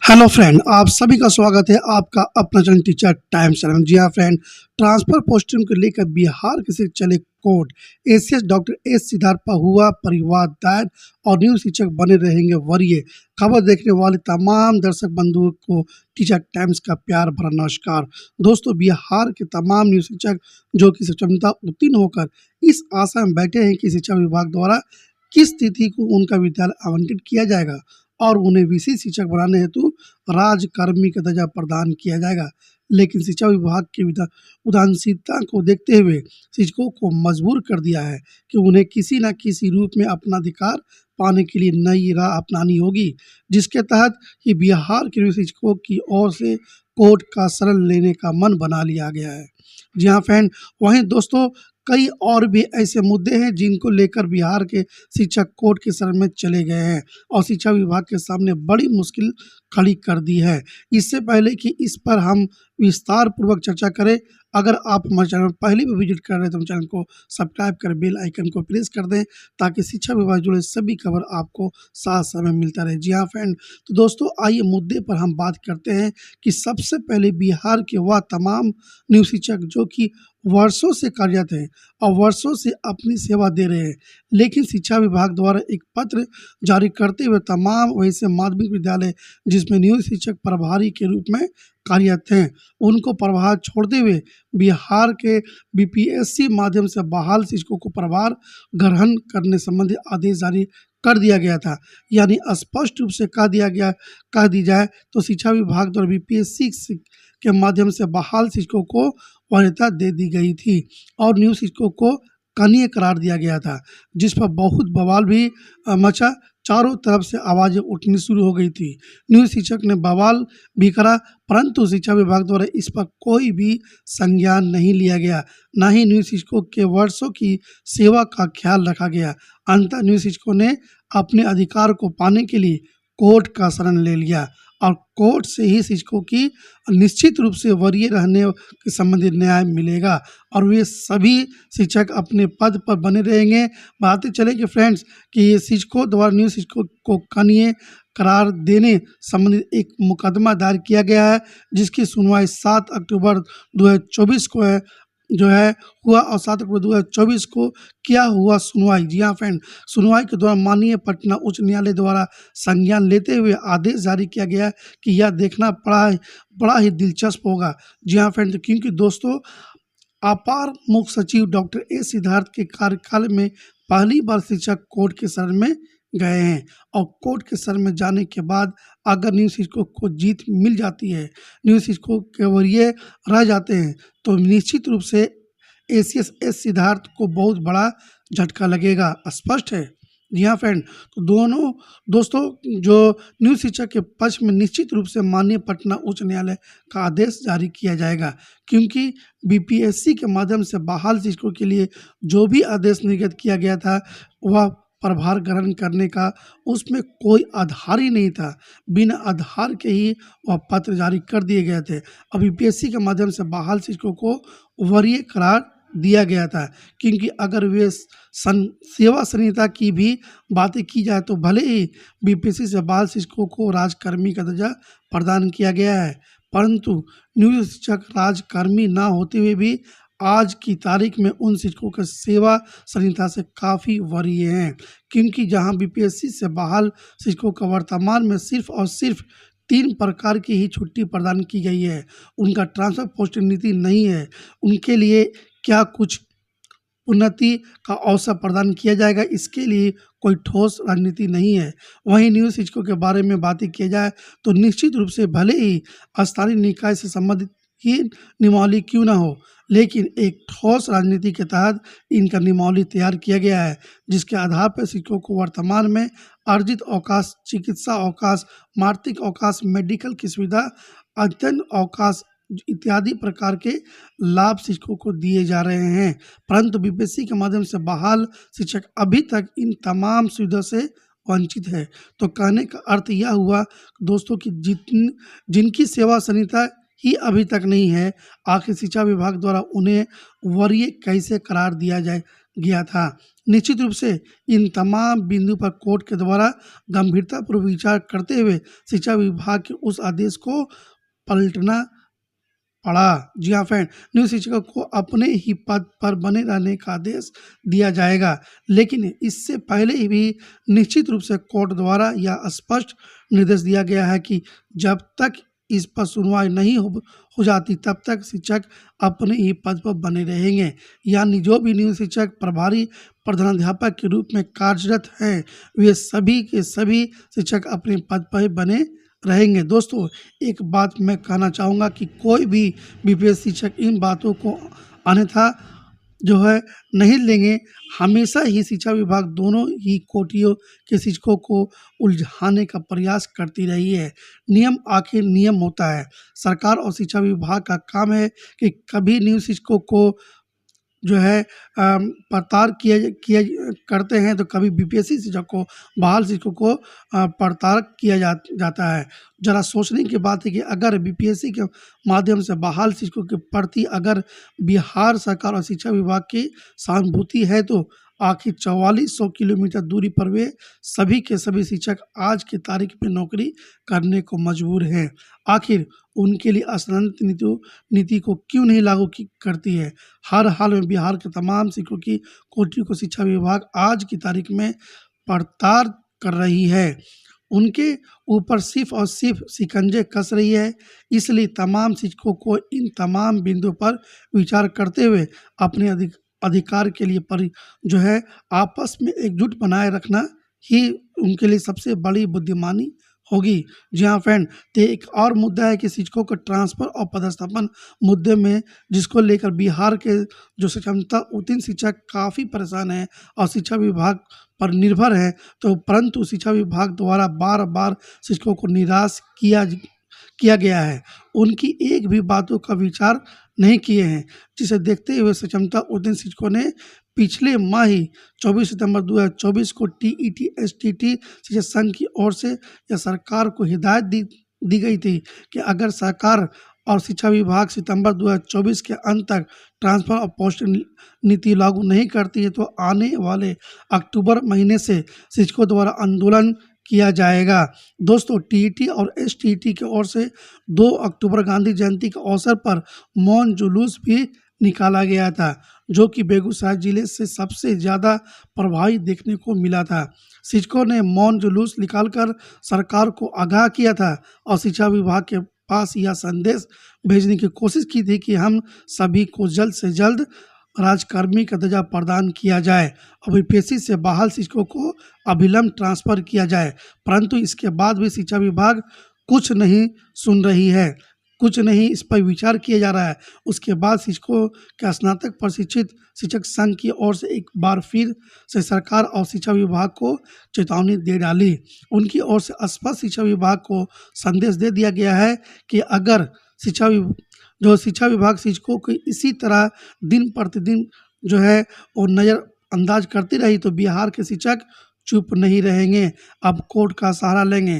Hello friend, आप सभी का स्वागत है आपका अपना चैनल टीचर टाइम्स चैनल। जी हाँ फ्रेंड, ट्रांसफर पोस्टिंग को लेकर बिहार के से चले court ACS doctor S Siddharth पर हुआ परिवार दायर और न्यू शिक्षक बने रहेंगे वरीय। खबर देखने वाले तमाम दर्शक बंधुओं को टीचर टाइम्स का प्यार भरा नमस्कार। दोस्तों, बिहार के तमाम न्यू शिक्षक जो कि क्षमता उत्तीर्ण होकर इस आशा में बैठे हैं कि शिक्षा विभाग द्वारा किस तिथि को उनका विद्यालय आवंटित किया जाएगा और उन्हें विशेष शिक्षक बनाने हेतु राजकर्मी का दर्जा प्रदान किया जाएगा, लेकिन शिक्षा विभाग की उदासीनता को देखते हुए शिक्षकों को मजबूर कर दिया है कि उन्हें किसी न किसी रूप में अपना अधिकार पाने के लिए नई राह अपनानी होगी, जिसके तहत ही बिहार के शिक्षकों की ओर से कोर्ट का शरण लेने का मन बना लिया गया है। जी हाँ फ्रेंड, वहीं दोस्तों कई और भी ऐसे मुद्दे हैं जिनको लेकर बिहार के शिक्षक कोर्ट के शरण में चले गए हैं और शिक्षा विभाग के सामने बड़ी मुश्किल खड़ी कर दी है। इससे पहले कि इस पर हम विस्तार पूर्वक चर्चा करें, अगर आप हमारे चैनल पहले भी विजिट कर रहे हैं तो हम चैनल को सब्सक्राइब कर बेल आइकन को प्रेस कर दें ताकि शिक्षा विभाग जुड़े सभी खबर आपको साथ समय मिलता रहे। जी हाँ फ्रेंड, तो दोस्तों आइए मुद्दे पर हम बात करते हैं कि सबसे पहले बिहार के वह तमाम न्यू शिक्षक जो कि वर्षों से कार्यरत हैं और वर्षों से अपनी सेवा दे रहे हैं, लेकिन शिक्षा विभाग द्वारा एक पत्र जारी करते हुए तमाम वैसे माध्यमिक विद्यालय जिसमें न्यू शिक्षक प्रभारी के रूप में कार्यरत हैं उनको प्रभार छोड़ते हुए बिहार के बीपीएससी माध्यम से बहाल शिक्षकों को प्रभार ग्रहण करने संबंधी आदेश जारी कर दिया गया था। यानी स्पष्ट रूप से कह दी जाए तो शिक्षा विभाग द्वारा बीपीएससी के माध्यम से बहाल शिक्षकों को वरीयता दे दी गई थी और न्यू शिक्षकों को कनीय करार दिया गया था, जिस पर बहुत बवाल भी मचा। चारों तरफ से आवाज़ें उठनी शुरू हो गई थी। न्यू शिक्षक ने बवाल भी करा, परंतु शिक्षा विभाग द्वारा इस पर कोई भी संज्ञान नहीं लिया गया, न ही न्यू शिक्षकों के वर्षों की सेवा का ख्याल रखा गया। अंततः न्यू शिक्षकों ने अपने अधिकार को पाने के लिए कोर्ट का शरण ले लिया और कोर्ट से ही शिक्षकों की निश्चित रूप से वरीय रहने के संबंधित न्याय मिलेगा और वे सभी शिक्षक अपने पद पर बने रहेंगे। बातें चले कि फ्रेंड्स कि शिक्षकों द्वारा न्यू शिक्षकों को कनीय करार देने संबंधित एक मुकदमा दायर किया गया है, जिसकी सुनवाई 7 अक्टूबर 2024 को हुआ और 7 अक्टूबर 2024 को क्या हुआ सुनवाई। जी हाँ फ्रेंड, सुनवाई के दौरान माननीय पटना उच्च न्यायालय द्वारा संज्ञान लेते हुए आदेश जारी किया गया कि यह देखना बड़ा ही दिलचस्प होगा। जी हाँ फ्रेंड, क्योंकि दोस्तों अपर मुख्य सचिव डॉक्टर एस सिद्धार्थ के कार्यकाल में पहली बार शिक्षक कोर्ट के शरण में गए हैं और कोर्ट के शरण में जाने के बाद अगर न्यू शिक्षकों को जीत मिल जाती है, न्यू शिक्षकों के वरीय रह जाते हैं, तो निश्चित रूप से एसीएस एस सिद्धार्थ को बहुत बड़ा झटका लगेगा। स्पष्ट है। जी हाँ फ्रेंड, तो दोस्तों जो न्यू शिक्षक के पक्ष में निश्चित रूप से माननीय पटना उच्च न्यायालय का आदेश जारी किया जाएगा, क्योंकि बीपीएससी के माध्यम से बहाल शिक्षकों के लिए जो भी आदेश निर्गत किया गया था वह प्रभार ग्रहण करने का उसमें कोई आधार ही नहीं था। बिना आधार के ही वह पत्र जारी कर दिए गए थे। अब बीपीएससी के माध्यम से बहाल शिक्षकों को वरीय करार दिया गया था, क्योंकि अगर वे सेवा संहिता की भी बातें की जाए तो भले ही बीपीएससी से बहाल शिक्षकों को राजकर्मी का दर्जा प्रदान किया गया है, परंतु न्यू शिक्षक राजकर्मी ना होते हुए भी आज की तारीख में उन शिक्षकों के सेवा संहिता से काफ़ी वरीय हैं, क्योंकि जहां बीपीएससी से बहाल शिक्षकों का वर्तमान में सिर्फ और सिर्फ 3 प्रकार की ही छुट्टी प्रदान की गई है। उनका ट्रांसफर पोस्टिंग नीति नहीं है। उनके लिए क्या कुछ उन्नति का अवसर प्रदान किया जाएगा, इसके लिए कोई ठोस रणनीति नहीं है। वहीं न्यू शिक्षकों के बारे में बातें की जाए तो निश्चित रूप से भले ही स्थानीय निकाय से संबंधित ही नियमावली क्यों ना हो, लेकिन एक ठोस राजनीति के तहत इनका नियमावली तैयार किया गया है, जिसके आधार पर शिक्षकों को वर्तमान में अर्जित अवकाश, चिकित्सा अवकाश, मातृत्व अवकाश, मेडिकल की सुविधा, अध्ययन अवकाश इत्यादि प्रकार के लाभ शिक्षकों को दिए जा रहे हैं, परंतु बीपीएससी के माध्यम से बहाल शिक्षक अभी तक इन तमाम सुविधा से वंचित है। तो कहने का अर्थ यह हुआ दोस्तों कि जिनकी सेवा संहिता ही अभी तक नहीं है, आखिर शिक्षा विभाग द्वारा उन्हें वरीय कैसे करार दिया गया था। निश्चित रूप से इन तमाम बिंदु पर कोर्ट के द्वारा गंभीरतापूर्वक विचार करते हुए शिक्षा विभाग के उस आदेश को पलटना पड़ा। जी हाँ फ्रेंड, न्यू शिक्षकों को अपने ही पद पर बने रहने का आदेश दिया जाएगा, लेकिन इससे पहले ही भी निश्चित रूप से कोर्ट द्वारा यह स्पष्ट निर्देश दिया गया है कि जब तक इस पर सुनवाई नहीं हो जाती तब तक शिक्षक अपने ही पद पर बने रहेंगे। यानी जो भी न्यू शिक्षक प्रभारी प्रधानाध्यापक के रूप में कार्यरत हैं, वे सभी के सभी शिक्षक अपने पद पर बने रहेंगे। दोस्तों, एक बात मैं कहना चाहूँगा कि कोई भी बीपीएस शिक्षक इन बातों को अन्यथा जो है नहीं लेंगे। हमेशा ही शिक्षा विभाग दोनों ही कोटियों के शिक्षकों को उलझाने का प्रयास करती रही है। नियम आखिर नियम होता है। सरकार और शिक्षा विभाग का काम है कि कभी न्यू शिक्षकों को जो है पड़ताल किया करते हैं, तो कभी बीपीएससी शिक्षक को, बहाल शिक्षकों को पड़ताल किया जाता है। ज़रा सोचने की बात है कि अगर बीपीएससी के माध्यम से बहाल शिक्षकों के प्रति अगर बिहार सरकार और शिक्षा विभाग की सहानुभूति है, तो आखिर 4400 किलोमीटर दूरी पर वे सभी के सभी शिक्षक आज की तारीख में नौकरी करने को मजबूर हैं। आखिर उनके लिए स्थानांतरण नीति को क्यों नहीं लागू करती है? हर हाल में बिहार के तमाम शिक्षकों की कोटियों को शिक्षा विभाग आज की तारीख में पड़ताल कर रही है, उनके ऊपर सिर्फ और सिर्फ शिकंजे कस रही है। इसलिए तमाम शिक्षकों को इन तमाम बिंदुओं पर विचार करते हुए अपने अधिकार के लिए जो है आपस में एकजुट बनाए रखना ही उनके लिए सबसे बड़ी बुद्धिमानी होगी। जी हाँ फ्रेंड, तो एक और मुद्दा है कि शिक्षकों को ट्रांसफ़र और पदस्थापन मुद्दे में, जिसको लेकर बिहार के जो शिक्षामंत्री उत्तीर्ण शिक्षक काफ़ी परेशान हैं और शिक्षा विभाग पर निर्भर है, तो परंतु शिक्षा विभाग द्वारा बार बार शिक्षकों को निराश किया गया है। उनकी एक भी बातों का विचार नहीं किए हैं, जिसे देखते हुए शिक्षामंत्री उत्तीर्ण शिक्षकों ने पिछले माह ही 24 सितंबर 2024 को टीईटी-एसटीटी शिक्षक संघ की ओर से यह सरकार को हिदायत दी गई थी कि अगर सरकार और शिक्षा विभाग सितंबर 2024 के अंत तक ट्रांसफ़र और पोस्टिंग नीति लागू नहीं करती है, तो आने वाले अक्टूबर महीने से शिक्षकों द्वारा आंदोलन किया जाएगा। दोस्तों, टीईटी और एसटीटी की ओर से 2 अक्टूबर गांधी जयंती के अवसर पर मौन जुलूस भी निकाला गया था, जो कि बेगूसराय जिले से सबसे ज़्यादा प्रभावी देखने को मिला था। शिक्षकों ने मौन जुलूस निकालकर सरकार को आगाह किया था और शिक्षा विभाग के पास यह संदेश भेजने की कोशिश की थी कि हम सभी को जल्द से जल्द राजकर्मी का दर्जा प्रदान किया जाए और बीपीएससी से बहाल शिक्षकों को अविलंब ट्रांसफ़र किया जाए। परंतु इसके बाद भी शिक्षा विभाग कुछ नहीं सुन रही है, कुछ नहीं इस पर विचार किया जा रहा है। उसके बाद शिक्षकों के स्नातक प्रशिक्षित शिक्षक संघ की ओर से एक बार फिर से सरकार और शिक्षा विभाग को चेतावनी दे डाली। उनकी ओर से स्पष्ट शिक्षा विभाग को संदेश दे दिया गया है कि अगर शिक्षा विभाग शिक्षकों को इसी तरह दिन प्रतिदिन जो है वो नज़रअंदाज करती रही, तो बिहार के शिक्षक चुप नहीं रहेंगे, अब कोर्ट का सहारा लेंगे।